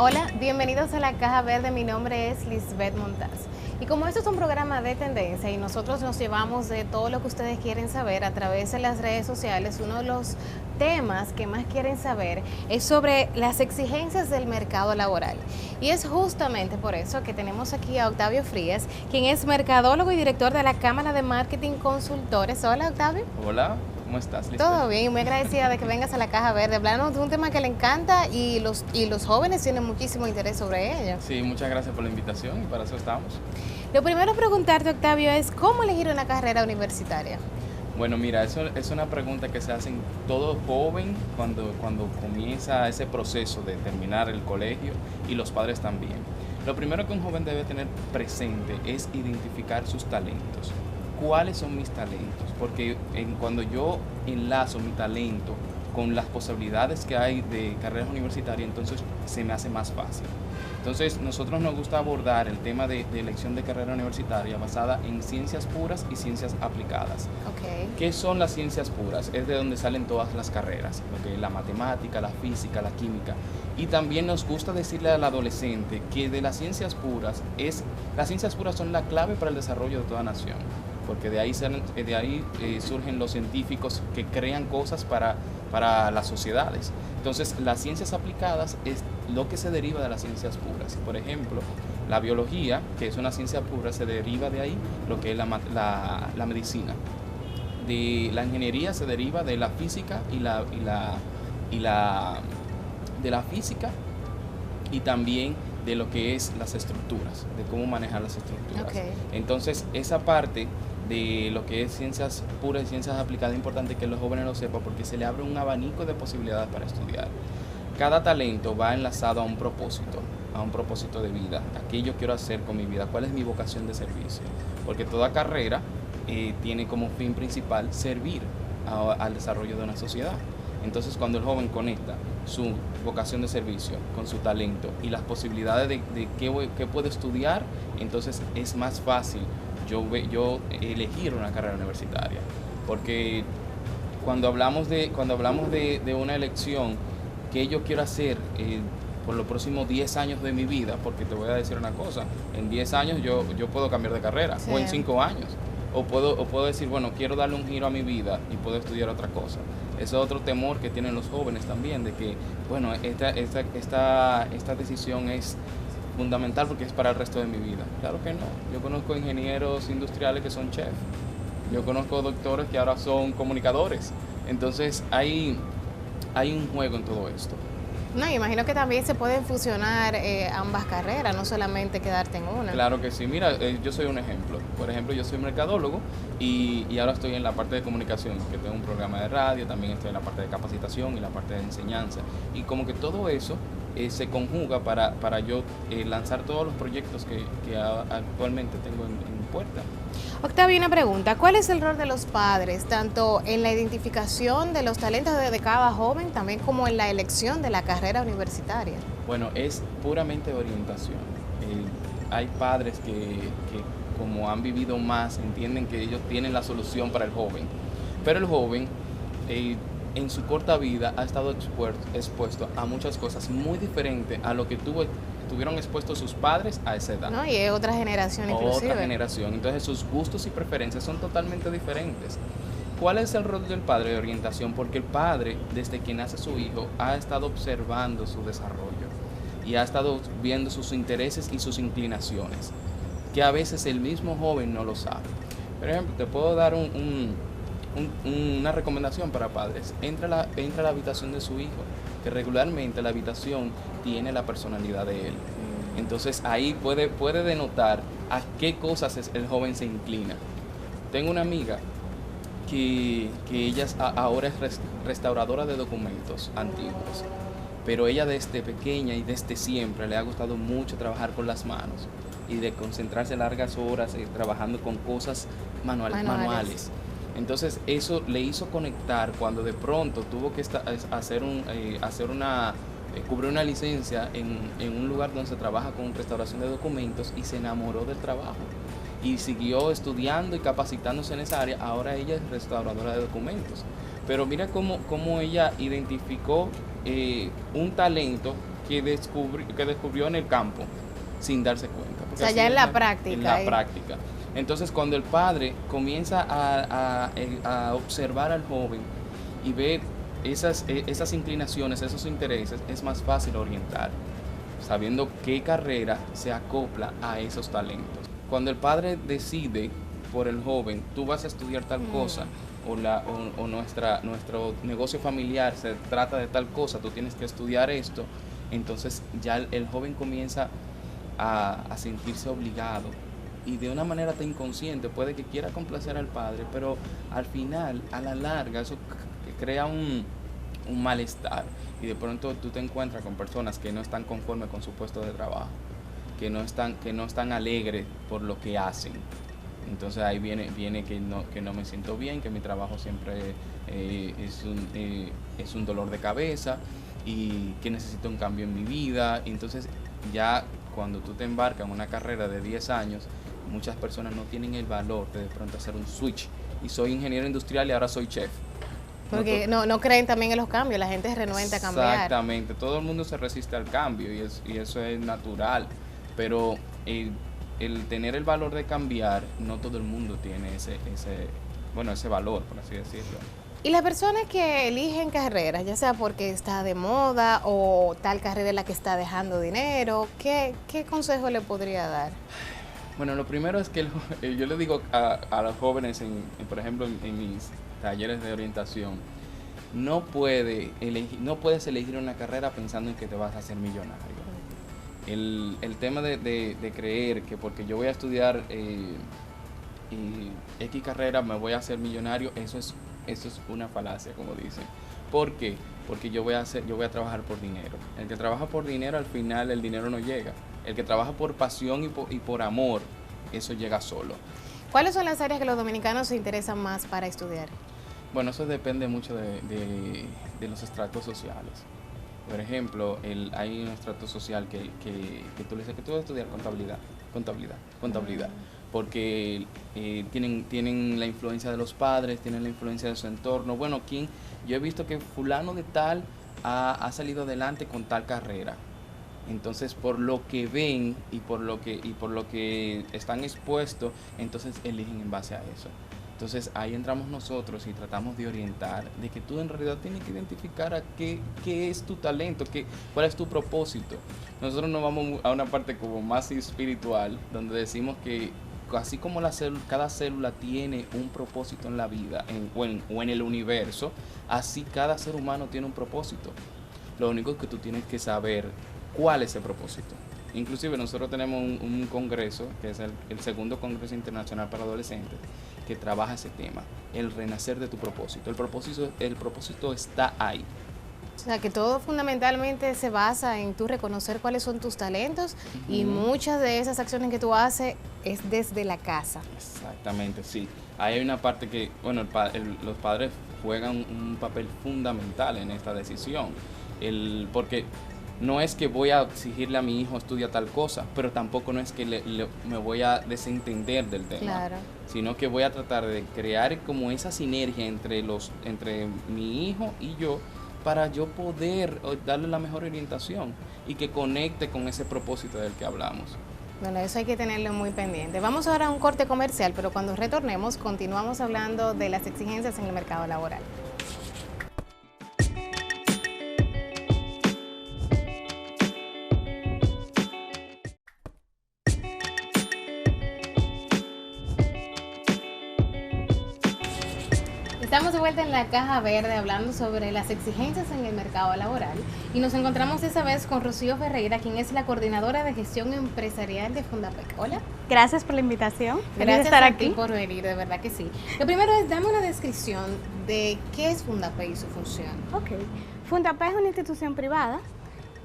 Hola, bienvenidos a la Caja Verde. Mi nombre es Lisbeth Montaz. Y como esto es un programa de tendencia y nosotros nos llevamos de todo lo que ustedes quieren saber a través de las redes sociales, uno de los temas que más quieren saber es sobre las exigencias del mercado laboral. Y es justamente por eso que tenemos aquí a Octavio Frías, quien es mercadólogo y director de la Cámara de Marketing Consultores. Hola, Octavio. Hola, ¿cómo estás, Lisbeth? Todo bien, muy agradecida de que vengas a la Caja Verde. Hablarnos de un tema que le encanta y los jóvenes tienen muchísimo interés sobre ello. Sí, muchas gracias por la invitación y para eso estamos. Lo primero a preguntarte, Octavio, es ¿cómo elegir una carrera universitaria? Bueno, mira, eso es una pregunta que se hacen todo joven cuando comienza ese proceso de terminar el colegio y los padres también. Lo primero que un joven debe tener presente es identificar sus talentos. ¿Cuáles son mis talentos? Porque cuando yo enlazo mi talento con las posibilidades que hay de carreras universitarias, entonces se me hace más fácil. Entonces, nosotros nos gusta abordar el tema de elección de carrera universitaria basada en ciencias puras y ciencias aplicadas. Okay. ¿Qué son las ciencias puras? Es de donde salen todas las carreras, lo que es la matemática, la física, la química. Y también nos gusta decirle al adolescente que las ciencias puras son la clave para el desarrollo de toda nación, porque de ahí surgen los científicos que crean cosas para las sociedades. Entonces, las ciencias aplicadas es lo que se deriva de las ciencias puras. Por ejemplo, la biología, que es una ciencia pura, se deriva de ahí lo que es la medicina. De la ingeniería se deriva de la física de la física y también de lo que es las estructuras, de cómo manejar las estructuras. Okay. Entonces, esa parte de lo que es ciencias puras y ciencias aplicadas es importante que los jóvenes lo sepan porque se le abre un abanico de posibilidades para estudiar. Cada talento va enlazado a un propósito de vida. ¿A qué yo quiero hacer con mi vida? ¿Cuál es mi vocación de servicio? Porque toda carrera tiene como fin principal servir al desarrollo de una sociedad. Entonces, cuando el joven conecta su vocación de servicio con su talento y las posibilidades de qué puede estudiar, entonces es más fácil yo elegir una carrera universitaria. Porque cuando hablamos de una elección, ¿qué yo quiero hacer por los próximos 10 años de mi vida? Porque te voy a decir una cosa, en 10 años yo puedo cambiar de carrera, sí. O en 5 años. O puedo decir, bueno, quiero darle un giro a mi vida y puedo estudiar otra cosa. Ese es otro temor que tienen los jóvenes también, de que, bueno, esta decisión es fundamental porque es para el resto de mi vida. Claro que no. Yo conozco ingenieros industriales que son chefs. Yo conozco doctores que ahora son comunicadores. Entonces, hay un juego en todo esto. No, imagino que también se pueden fusionar ambas carreras, no solamente quedarte en una. Claro que sí. Mira, yo soy un ejemplo. Por ejemplo, yo soy mercadólogo y ahora estoy en la parte de comunicación, que tengo un programa de radio, también estoy en la parte de capacitación y la parte de enseñanza. Y como que todo eso se conjuga para yo lanzar todos los proyectos que actualmente tengo en puerta. Octavio, una pregunta. ¿Cuál es el rol de los padres, tanto en la identificación de los talentos de cada joven, también como en la elección de la carrera universitaria? Bueno, es puramente orientación. Hay padres que como han vivido más, entienden que ellos tienen la solución para el joven. Pero el joven, en su corta vida, ha estado expuesto a muchas cosas muy diferentes a lo que tuvieron expuestos sus padres a esa edad. No, y es otra generación inclusive. Otra generación. Entonces sus gustos y preferencias son totalmente diferentes. ¿Cuál es el rol del padre de orientación? Porque el padre, desde que nace su hijo, ha estado observando su desarrollo y ha estado viendo sus intereses y sus inclinaciones, que a veces el mismo joven no lo sabe. Por ejemplo, te puedo dar una recomendación para padres. Entra a la habitación de su hijo, que regularmente la habitación tiene la personalidad de él. Entonces ahí puede denotar a qué cosas el joven se inclina. Tengo una amiga que ella ahora es restauradora de documentos antiguos, pero ella desde pequeña y desde siempre le ha gustado mucho trabajar con las manos y de concentrarse largas horas trabajando con cosas manuales. Entonces eso le hizo conectar cuando de pronto tuvo que cubrir una licencia en un lugar donde se trabaja con restauración de documentos y se enamoró del trabajo y siguió estudiando y capacitándose en esa área. Ahora ella es restauradora de documentos. Pero mira cómo ella identificó un talento que descubrió en el campo sin darse cuenta. O sea, ya en la práctica. En la práctica. Entonces, cuando el padre comienza a observar al joven y ver esas inclinaciones, esos intereses, es más fácil orientar, sabiendo qué carrera se acopla a esos talentos. Cuando el padre decide por el joven, tú vas a estudiar tal cosa, o nuestro negocio familiar se trata de tal cosa, tú tienes que estudiar esto, entonces ya el joven comienza a sentirse obligado, y de una manera tan inconsciente puede que quiera complacer al padre, pero al final, a la larga, eso crea un malestar, y de pronto tú te encuentras con personas que no están conformes con su puesto de trabajo, que no están alegres por lo que hacen. Entonces ahí viene que no me siento bien, que mi trabajo siempre es un dolor de cabeza y que necesito un cambio en mi vida. Entonces ya cuando tú te embarcas en una carrera de 10 años, muchas personas no tienen el valor de pronto hacer un switch. Y soy ingeniero industrial y ahora soy chef. Porque no creen también en los cambios, la gente es renuente a cambiar. Exactamente, todo el mundo se resiste al cambio y eso es natural, pero el tener el valor de cambiar, no todo el mundo tiene ese valor, por así decirlo. Y las personas que eligen carreras, ya sea porque está de moda o tal carrera es la que está dejando dinero, ¿qué consejo le podría dar? Bueno, lo primero es que yo le digo a los jóvenes, por ejemplo, en mis talleres de orientación, no puedes elegir una carrera pensando en que te vas a hacer millonario. El tema de creer que porque yo voy a estudiar X carrera me voy a hacer millonario, eso es una falacia, como dicen. ¿Por qué? Porque yo voy a trabajar por dinero. El que trabaja por dinero, al final el dinero no llega. El que trabaja por pasión y por amor, eso llega solo. ¿Cuáles son las áreas que los dominicanos se interesan más para estudiar? Bueno, eso depende mucho de los estratos sociales. Por ejemplo, hay un estrato social que tú le dices que tú vas a estudiar contabilidad, porque tienen la influencia de los padres, tienen la influencia de su entorno. Bueno, yo he visto que fulano de tal ha salido adelante con tal carrera. Entonces, por lo que ven y por lo que están expuestos, entonces eligen en base a eso. Entonces ahí entramos nosotros y tratamos de orientar, de que tú en realidad tienes que identificar qué es tu talento, cuál es tu propósito. Nosotros nos vamos a una parte como más espiritual, donde decimos que así como cada célula tiene un propósito en la vida o en el universo, así cada ser humano tiene un propósito. Lo único que tú tienes que saber cuál es ese propósito. Inclusive nosotros tenemos un congreso, que es el segundo Congreso Internacional para Adolescentes, que trabaja ese tema, el renacer de tu propósito. El propósito está ahí. O sea, que todo fundamentalmente se basa en tú reconocer cuáles son tus talentos, y muchas de esas acciones que tú haces es desde la casa. Exactamente, sí. Ahí hay una parte que, bueno, los padres juegan un papel fundamental en esta decisión, porque no es que voy a exigirle a mi hijo estudia tal cosa, pero tampoco no es que me voy a desentender del tema, claro, sino que voy a tratar de crear como esa sinergia entre mi hijo y yo, para yo poder darle la mejor orientación y que conecte con ese propósito del que hablamos. Bueno, eso hay que tenerlo muy pendiente. Vamos ahora a un corte comercial, pero cuando retornemos continuamos hablando de las exigencias en el mercado laboral. Estamos de vuelta en la Caja Verde hablando sobre las exigencias en el mercado laboral, y nos encontramos esta vez con Rocío Ferreira, quien es la coordinadora de gestión empresarial de Fundapec. Hola. Gracias por la invitación. Gracias estar aquí por venir, de verdad que sí. Lo primero es, dame una descripción de qué es Fundapec y su función. Ok. Fundapec es una institución privada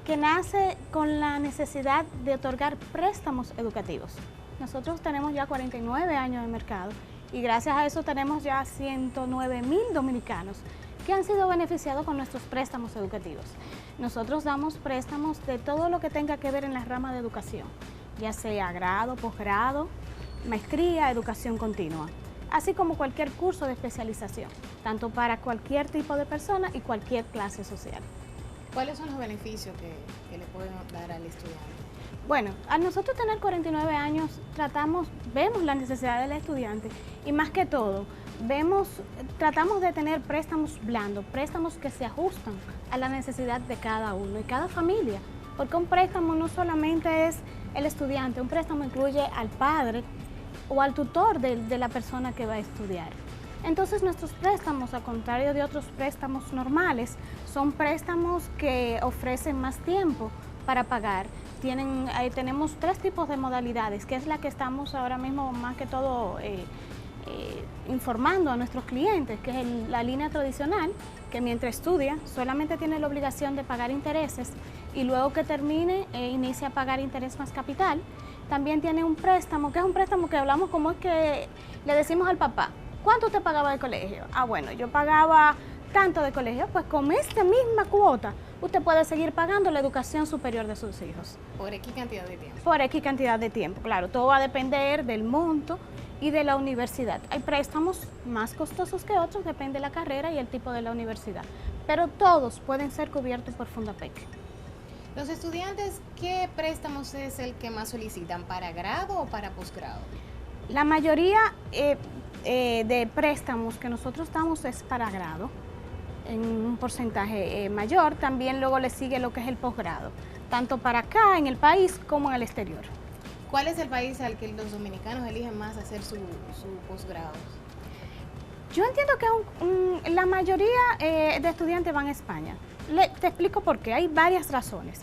que nace con la necesidad de otorgar préstamos educativos. Nosotros tenemos ya 49 años de mercado, y gracias a eso tenemos ya 109,000 dominicanos que han sido beneficiados con nuestros préstamos educativos. Nosotros damos préstamos de todo lo que tenga que ver en la rama de educación, ya sea grado, posgrado, maestría, educación continua, así como cualquier curso de especialización, tanto para cualquier tipo de persona y cualquier clase social. ¿Cuáles son los beneficios que le pueden dar al estudiante? Bueno, al nosotros tener 49 años, vemos la necesidad del estudiante y más que todo, tratamos de tener préstamos blandos, préstamos que se ajustan a la necesidad de cada uno y cada familia, porque un préstamo no solamente es el estudiante, un préstamo incluye al padre o al tutor de la persona que va a estudiar. Entonces nuestros préstamos, al contrario de otros préstamos normales, son préstamos que ofrecen más tiempo para pagar. Tenemos 3 tipos de modalidades, que es la que estamos ahora mismo más que todo informando a nuestros clientes, que es la línea tradicional, que mientras estudia solamente tiene la obligación de pagar intereses y luego que termine inicia a pagar interés más capital. También tiene un préstamo, que es un préstamo que hablamos como es que le decimos al papá, ¿cuánto usted pagaba de colegio? Ah, bueno, yo pagaba tanto de colegio, pues con esta misma cuota usted puede seguir pagando la educación superior de sus hijos. ¿Por X cantidad de tiempo? Por X cantidad de tiempo, claro. Todo va a depender del monto y de la universidad. Hay préstamos más costosos que otros, depende de la carrera y el tipo de la universidad. Pero todos pueden ser cubiertos por Fundapec. Los estudiantes, ¿qué préstamos es el que más solicitan? ¿Para grado o para posgrado? La mayoría de préstamos que nosotros damos es para grado, en un porcentaje mayor. También luego le sigue lo que es el posgrado, tanto para acá en el país como en el exterior. ¿Cuál es el país al que los dominicanos eligen más hacer su posgrado? Yo entiendo que la mayoría de estudiantes van a España. Te explico por qué. Hay varias razones.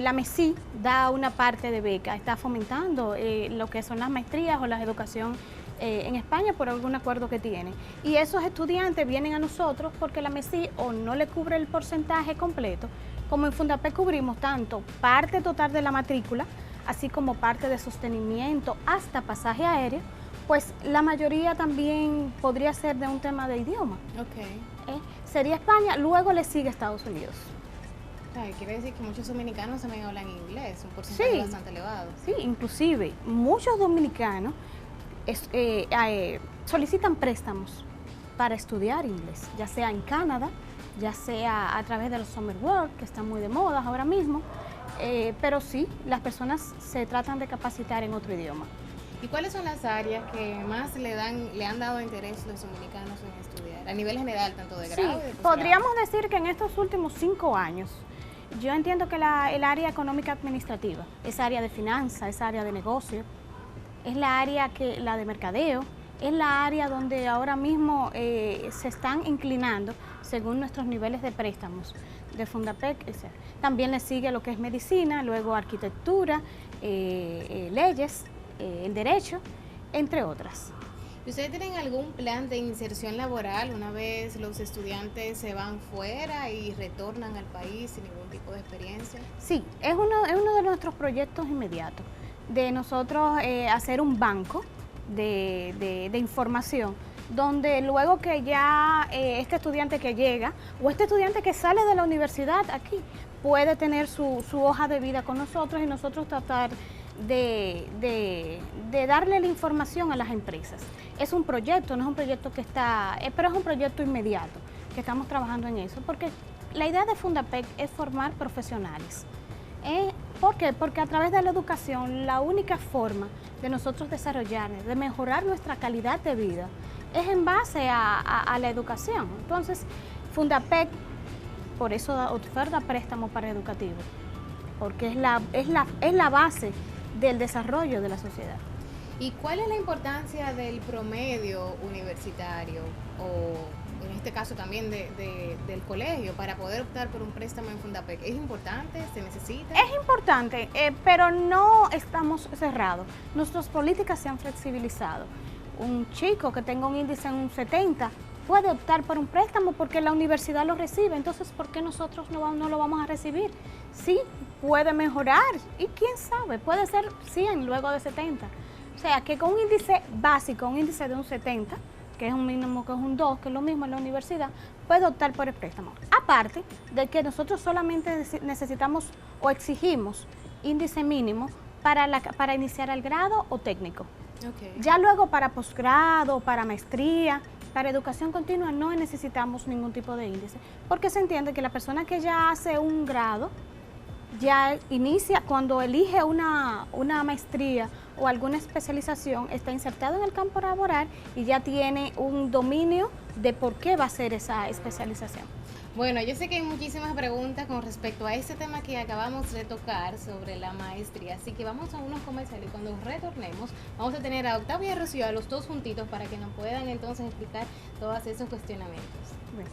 La MESI da una parte de beca, está fomentando lo que son las maestrías o la educación en España por algún acuerdo que tiene. Y esos estudiantes vienen a nosotros porque la MESI o no le cubre el porcentaje completo, como en Fundapec cubrimos tanto parte total de la matrícula, así como parte de sostenimiento hasta pasaje aéreo, pues la mayoría también podría ser de un tema de idioma. Okay. Sería España, luego le sigue Estados Unidos. Quiere decir que muchos dominicanos también hablan inglés, un porcentaje bastante elevado. Sí, inclusive muchos dominicanos solicitan préstamos para estudiar inglés, ya sea en Canadá, ya sea a través de los summer work, que están muy de moda ahora mismo, pero sí, las personas se tratan de capacitar en otro idioma. ¿Y cuáles son las áreas que más le han dado interés los dominicanos en estudiar? A nivel general, tanto de grado y de posgrado. Podríamos decir que en estos últimos 5 años, yo entiendo que el área económica administrativa, esa área de finanzas, esa área de negocio, es la área la de mercadeo, es la área donde ahora mismo se están inclinando según nuestros niveles de préstamos de Fundapec. También le sigue lo que es medicina, luego arquitectura, leyes, el derecho, entre otras. ¿Y ustedes tienen algún plan de inserción laboral una vez los estudiantes se van fuera y retornan al país sin ningún tipo de experiencia? Sí, es uno de nuestros proyectos inmediatos, de nosotros hacer un banco de información, donde luego que ya este estudiante que llega o este estudiante que sale de la universidad aquí puede tener su hoja de vida con nosotros y nosotros tratar de darle la información a las empresas. Es un proyecto, no es un proyecto que está, pero es un proyecto inmediato, que estamos trabajando en eso, porque la idea de Fundapec es formar profesionales. ¿Por qué? Porque a través de la educación, la única forma de nosotros desarrollarnos, de mejorar nuestra calidad de vida, es en base a la educación. Entonces, Fundapec, por eso oferta préstamos para educativos, porque es la base del desarrollo de la sociedad. ¿Y cuál es la importancia del promedio universitario o en este caso también del colegio para poder optar por un préstamo en Fundapec? ¿Es importante? ¿Se necesita? Es importante, pero no estamos cerrados. Nuestras políticas se han flexibilizado. Un chico que tenga un índice en un 70 puede optar por un préstamo porque la universidad lo recibe. Entonces, ¿por qué nosotros no lo vamos a recibir? Sí, puede mejorar y quién sabe, puede ser 100 luego de 70. O sea, que con un índice básico, un índice de un 70, que es un mínimo, que es un 2, que es lo mismo en la universidad, puede optar por el préstamo. Aparte de que nosotros solamente necesitamos o exigimos índice mínimo para iniciar el grado o técnico. Okay. Ya luego para posgrado, para maestría, para educación continua no necesitamos ningún tipo de índice, porque se entiende que la persona que ya hace un grado, ya inicia, cuando elige una maestría o alguna especialización, está insertado en el campo laboral y ya tiene un dominio de por qué va a hacer esa especialización. Bueno, yo sé que hay muchísimas preguntas con respecto a este tema que acabamos de tocar sobre la maestría, así que vamos a unos comerciales y cuando retornemos vamos a tener a Octavio y a Rocío, a los dos juntitos, para que nos puedan entonces explicar todos esos cuestionamientos. Bueno.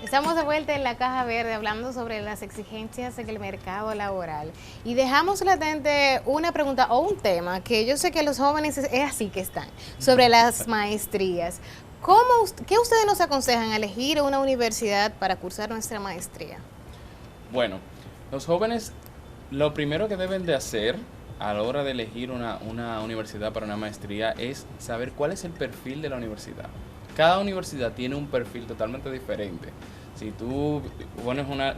Estamos de vuelta en la Caja Verde hablando sobre las exigencias en el mercado laboral y dejamos latente una pregunta o un tema que yo sé que los jóvenes es así que están, sobre las maestrías. ¿Qué ustedes nos aconsejan a elegir una universidad para cursar nuestra maestría? Bueno, los jóvenes lo primero que deben de hacer a la hora de elegir una universidad para una maestría es saber cuál es el perfil de la universidad. Cada universidad tiene un perfil totalmente diferente. Si tú pones una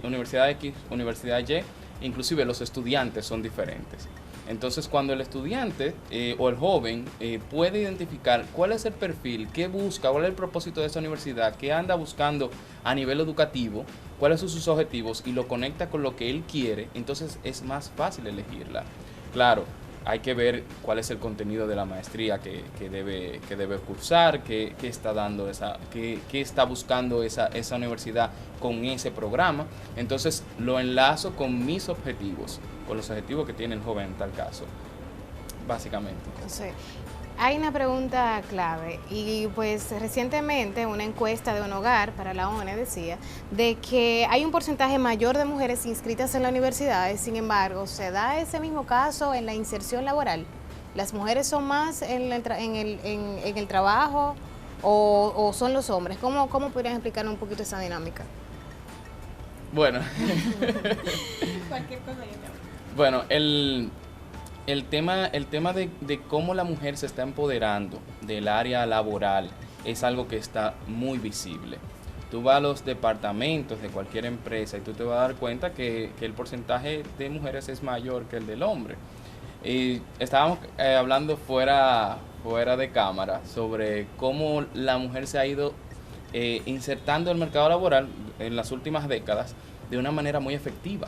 universidad X, universidad Y, inclusive los estudiantes son diferentes. Entonces, cuando el estudiante o el joven puede identificar cuál es el perfil, qué busca, cuál es el propósito de esa universidad, qué anda buscando a nivel educativo, cuáles son sus objetivos y lo conecta con lo que él quiere, entonces es más fácil elegirla. Claro, hay que ver cuál es el contenido de la maestría que debe cursar, qué está dando qué está buscando esa universidad con ese programa. Entonces lo enlazo con mis objetivos, con los objetivos que tiene el joven en tal caso, básicamente. Sí. Hay una pregunta clave y pues recientemente una encuesta de un hogar para la ONE decía de que hay un porcentaje mayor de mujeres inscritas en las universidades, sin embargo, ¿se da ese mismo caso en la inserción laboral? ¿Las mujeres son más en el trabajo o son los hombres? ¿Cómo podrían explicar un poquito esa dinámica? Bueno, Cualquier cosa yo te bueno, el tema de cómo la mujer se está empoderando del área laboral es algo que está muy visible. Tú vas a los departamentos de cualquier empresa y tú te vas a dar cuenta que el porcentaje de mujeres es mayor que el del hombre. Y estábamos hablando fuera de cámara sobre cómo la mujer se ha ido insertando en el mercado laboral en las últimas décadas de una manera muy efectiva.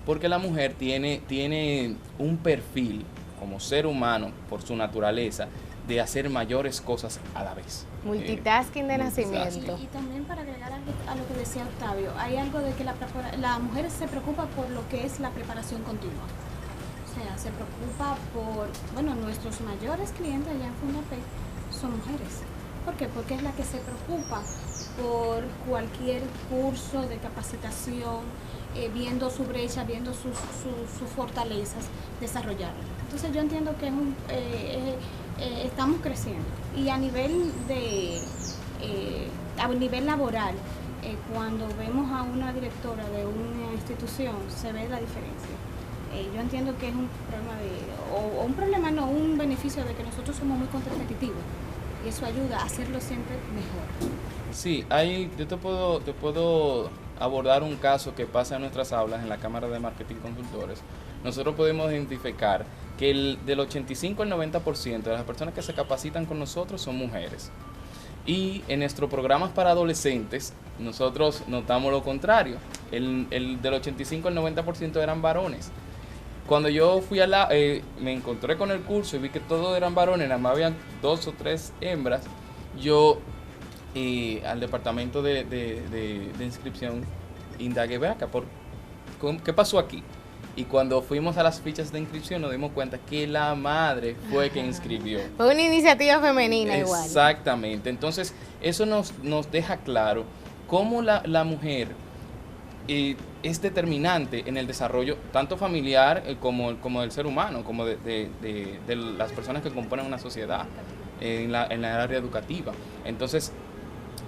Porque la mujer tiene un perfil como ser humano, por su naturaleza, de hacer mayores cosas a la vez. Multitasking de nacimiento. Y también para agregar a lo que decía Octavio, hay algo de que la mujer se preocupa por lo que es la preparación continua. O sea, se preocupa nuestros mayores clientes allá en Fundapec son mujeres. ¿Por qué? Porque es la que se preocupa por cualquier curso de capacitación, viendo su brecha, viendo sus fortalezas, desarrollarlo. Entonces yo entiendo que estamos creciendo y a nivel laboral, cuando vemos a una directora de una institución se ve la diferencia. Yo entiendo que es un problema un beneficio de que nosotros somos muy competitivos y eso ayuda a hacerlo siempre mejor. Sí, yo te puedo abordar un caso que pasa en nuestras aulas en la Cámara de Marketing Consultores. Nosotros podemos identificar que del 85 al 90% de las personas que se capacitan con nosotros son mujeres. Y en nuestros programas para adolescentes, nosotros notamos lo contrario. El del 85 al 90% eran varones. Cuando yo fui me encontré con el curso y vi que todos eran varones, nada más habían 2 o 3 hembras, yo al departamento de inscripción indagué, ve acá, ¿qué pasó aquí? Y cuando fuimos a las fichas de inscripción nos dimos cuenta que la madre fue quien inscribió. Fue una iniciativa femenina igual. Exactamente. Entonces, eso nos deja claro cómo la mujer es determinante en el desarrollo tanto familiar como del ser humano, como de las personas que componen una sociedad en la área educativa. Entonces,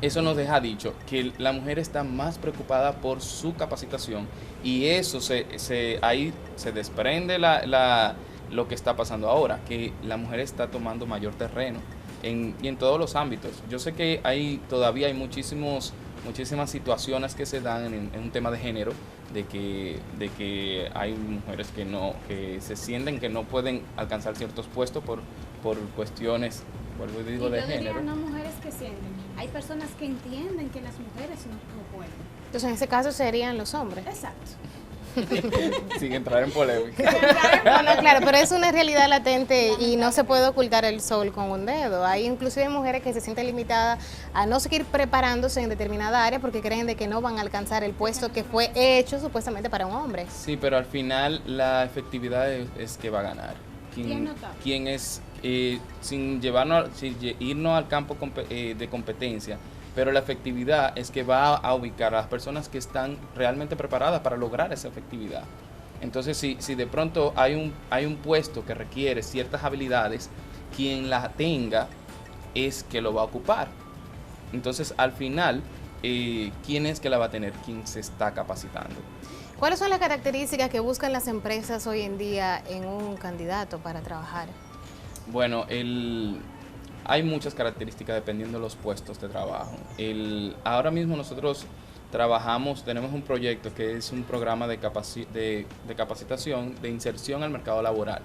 eso nos deja dicho que la mujer está más preocupada por su capacitación y eso ahí se desprende lo que está pasando ahora, que la mujer está tomando mayor terreno y en todos los ámbitos. Yo sé que todavía hay muchísimas situaciones que se dan en un tema de género, de que hay mujeres que se sienten que no pueden alcanzar ciertos puestos por cuestiones, vuelvo y digo, de género. No mujeres que sienten, hay personas que entienden que las mujeres no pueden. Entonces, en ese caso serían los hombres. Exacto. Sin entrar en polémica. No, claro, pero es una realidad latente y no se puede ocultar el sol con un dedo. Hay inclusive mujeres que se sienten limitadas a no seguir preparándose en determinada área porque creen de que no van a alcanzar el puesto que fue hecho supuestamente para un hombre. Sí, pero al final la efectividad es que va a ganar. Quien es, sin irnos al campo de competencia, pero la efectividad es que va a ubicar a las personas que están realmente preparadas para lograr esa efectividad. Entonces, si de pronto hay un puesto que requiere ciertas habilidades, quien la tenga es que lo va a ocupar. Entonces, al final, ¿quién es que la va a tener? ¿Quién se está capacitando? ¿Cuáles son las características que buscan las empresas hoy en día en un candidato para trabajar? Bueno, hay muchas características dependiendo de los puestos de trabajo. Ahora mismo nosotros tenemos un proyecto que es un programa de capacitación, de inserción al mercado laboral.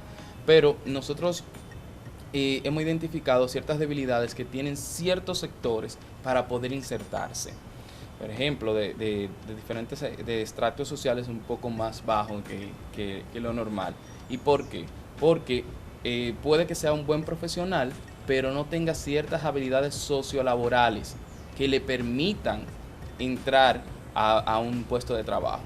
Pero nosotros hemos identificado ciertas debilidades que tienen ciertos sectores para poder insertarse. Por ejemplo, de diferentes de estratos sociales un poco más bajos que lo normal. ¿Y por qué? Porque puede que sea un buen profesional, pero no tenga ciertas habilidades sociolaborales que le permitan entrar a un puesto de trabajo.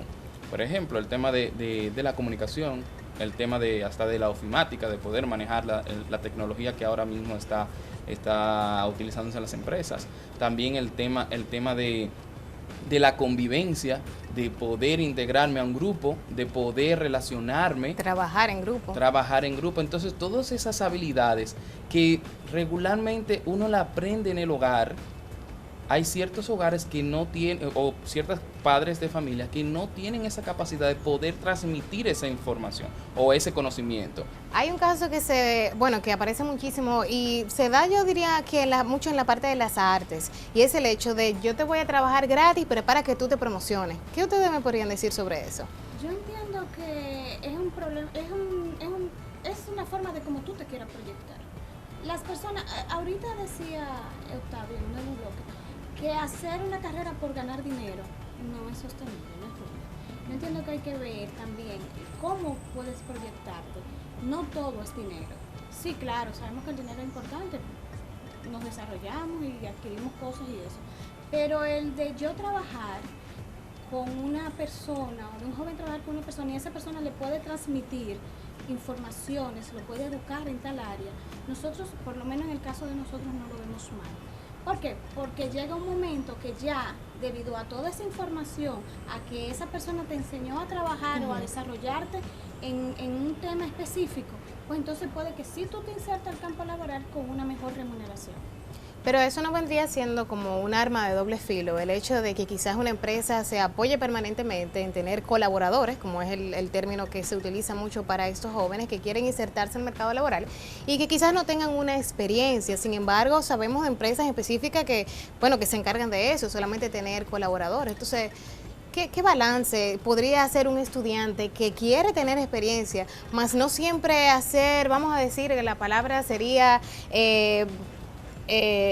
Por ejemplo, el tema de la comunicación, el tema hasta de la ofimática, de poder manejar la tecnología que ahora mismo está utilizándose en las empresas. También el tema de la convivencia, de poder integrarme a un grupo, de poder relacionarme. Trabajar en grupo. Entonces, todas esas habilidades que regularmente uno la aprende en el hogar, hay ciertos hogares que no tienen, o ciertos padres de familia que no tienen esa capacidad de poder transmitir esa información o ese conocimiento. Hay un caso que aparece muchísimo y se da, yo diría que mucho en la parte de las artes, y es el hecho de yo te voy a trabajar gratis, pero para que tú te promociones. ¿Qué ustedes me podrían decir sobre eso? Yo entiendo que es un problema, es una forma de cómo tú te quieras proyectar. Las personas, ahorita decía Octavio en un bloque, que hacer una carrera por ganar dinero no es sostenible, no es justo. Yo entiendo que hay que ver también cómo puedes proyectarte. No todo es dinero. Sí, claro, sabemos que el dinero es importante. Nos desarrollamos y adquirimos cosas y eso. Pero el de yo trabajar con una persona, o de un joven trabajar con una persona y esa persona le puede transmitir informaciones, lo puede educar en tal área, nosotros, por lo menos en el caso de nosotros, no lo vemos mal. ¿Por qué? Porque llega un momento que ya, debido a toda esa información, a que esa persona te enseñó a trabajar o a desarrollarte en un tema específico, pues entonces puede que sí tú te insertes al campo laboral con una mejor remuneración. Pero eso no vendría siendo como un arma de doble filo, el hecho de que quizás una empresa se apoye permanentemente en tener colaboradores, como es el término que se utiliza mucho para estos jóvenes que quieren insertarse en el mercado laboral y que quizás no tengan una experiencia. Sin embargo, sabemos de empresas específicas que se encargan de eso, solamente tener colaboradores. Entonces, ¿qué balance podría hacer un estudiante que quiere tener experiencia, más no siempre hacer, vamos a decir, la palabra sería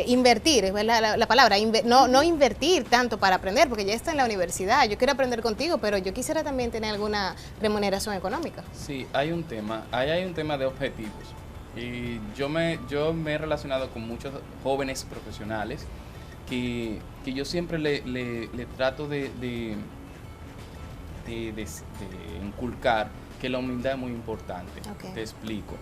invertir, es la palabra, no invertir tanto para aprender, porque ya está en la universidad, yo quiero aprender contigo, pero yo quisiera también tener alguna remuneración económica? Sí, hay un tema de objetivos, y yo me he relacionado con muchos jóvenes profesionales que yo siempre le trato de inculcar que la humildad es muy importante. Okay. Te explico.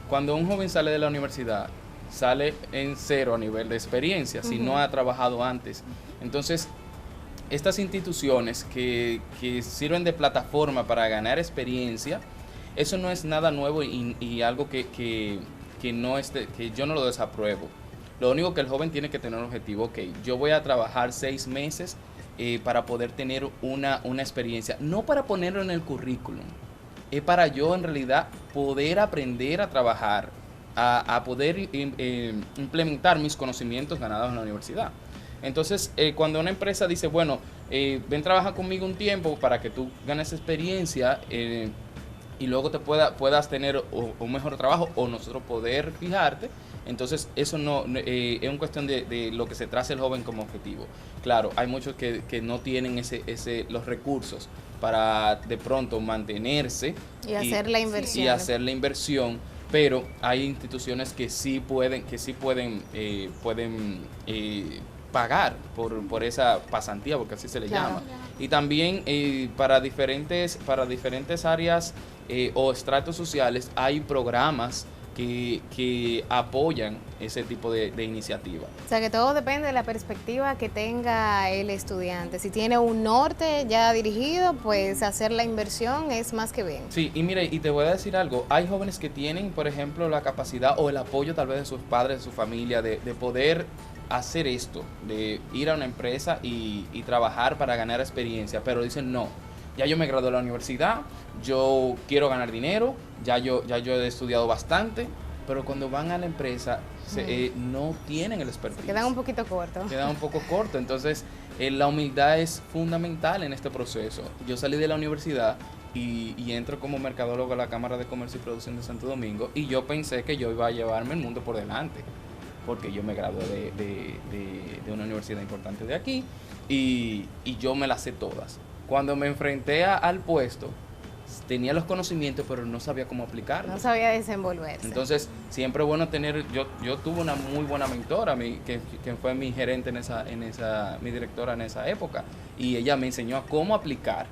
Cuando un joven sale de la universidad, sale en cero a nivel de experiencia, si no ha trabajado antes. Entonces, estas instituciones que sirven de plataforma para ganar experiencia, eso no es nada nuevo y algo que yo no lo desapruebo. Lo único que el joven tiene que tener un objetivo, yo voy a trabajar 6 meses para poder tener una experiencia, no para ponerlo en el currículum, es para yo en realidad poder aprender a trabajar a poder implementar mis conocimientos ganados en la universidad. Entonces, cuando una empresa dice, bueno, ven, trabaja conmigo un tiempo para que tú ganes experiencia y luego te puedas tener un mejor trabajo o nosotros poder fijarte, entonces eso no es una cuestión de lo que se traza el joven como objetivo. Claro, hay muchos que no tienen los recursos para de pronto mantenerse y hacer la inversión. Y hacer la inversión, pero hay instituciones que sí pueden pagar por esa pasantía, porque así se le llama. Y también para diferentes áreas o estratos sociales hay programas que apoyan ese tipo de iniciativa. O sea que todo depende de la perspectiva que tenga el estudiante. Si tiene un norte ya dirigido, pues hacer la inversión es más que bien. Sí, y mire, y te voy a decir algo, hay jóvenes que tienen, por ejemplo, la capacidad o el apoyo tal vez de sus padres, de su familia, de poder hacer esto, de ir a una empresa y trabajar para ganar experiencia, pero dicen no, ya yo me gradué de la universidad, yo quiero ganar dinero, ya yo he estudiado bastante, pero cuando van a la empresa no tienen el expertise. Quedan un poquito cortos. Quedan un poco cortos, entonces la humildad es fundamental en este proceso. Yo salí de la universidad y entro como mercadólogo a la Cámara de Comercio y Producción de Santo Domingo y yo pensé que yo iba a llevarme el mundo por delante, porque yo me gradué de una universidad importante de aquí y yo me las sé todas. Cuando me enfrenté al puesto, tenía los conocimientos, pero no sabía cómo aplicarlos. No sabía desenvolverse. Entonces, siempre es bueno tener, yo tuve una muy buena mentora, que fue mi gerente mi directora en esa época, y ella me enseñó a cómo aplicar.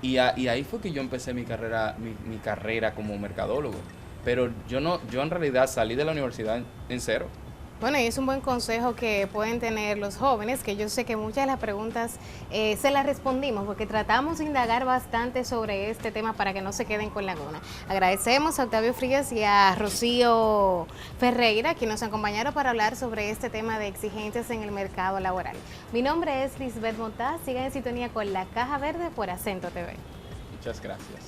Y ahí fue que yo empecé mi carrera como mercadólogo. Pero yo en realidad salí de la universidad en cero. Bueno, y es un buen consejo que pueden tener los jóvenes, que yo sé que muchas de las preguntas se las respondimos, porque tratamos de indagar bastante sobre este tema para que no se queden con laguna. Agradecemos a Octavio Frías y a Rocío Ferreira, que nos acompañaron para hablar sobre este tema de exigencias en el mercado laboral. Mi nombre es Lisbeth Montaz, sigan en sintonía con La Caja Verde por Acento TV. Muchas gracias.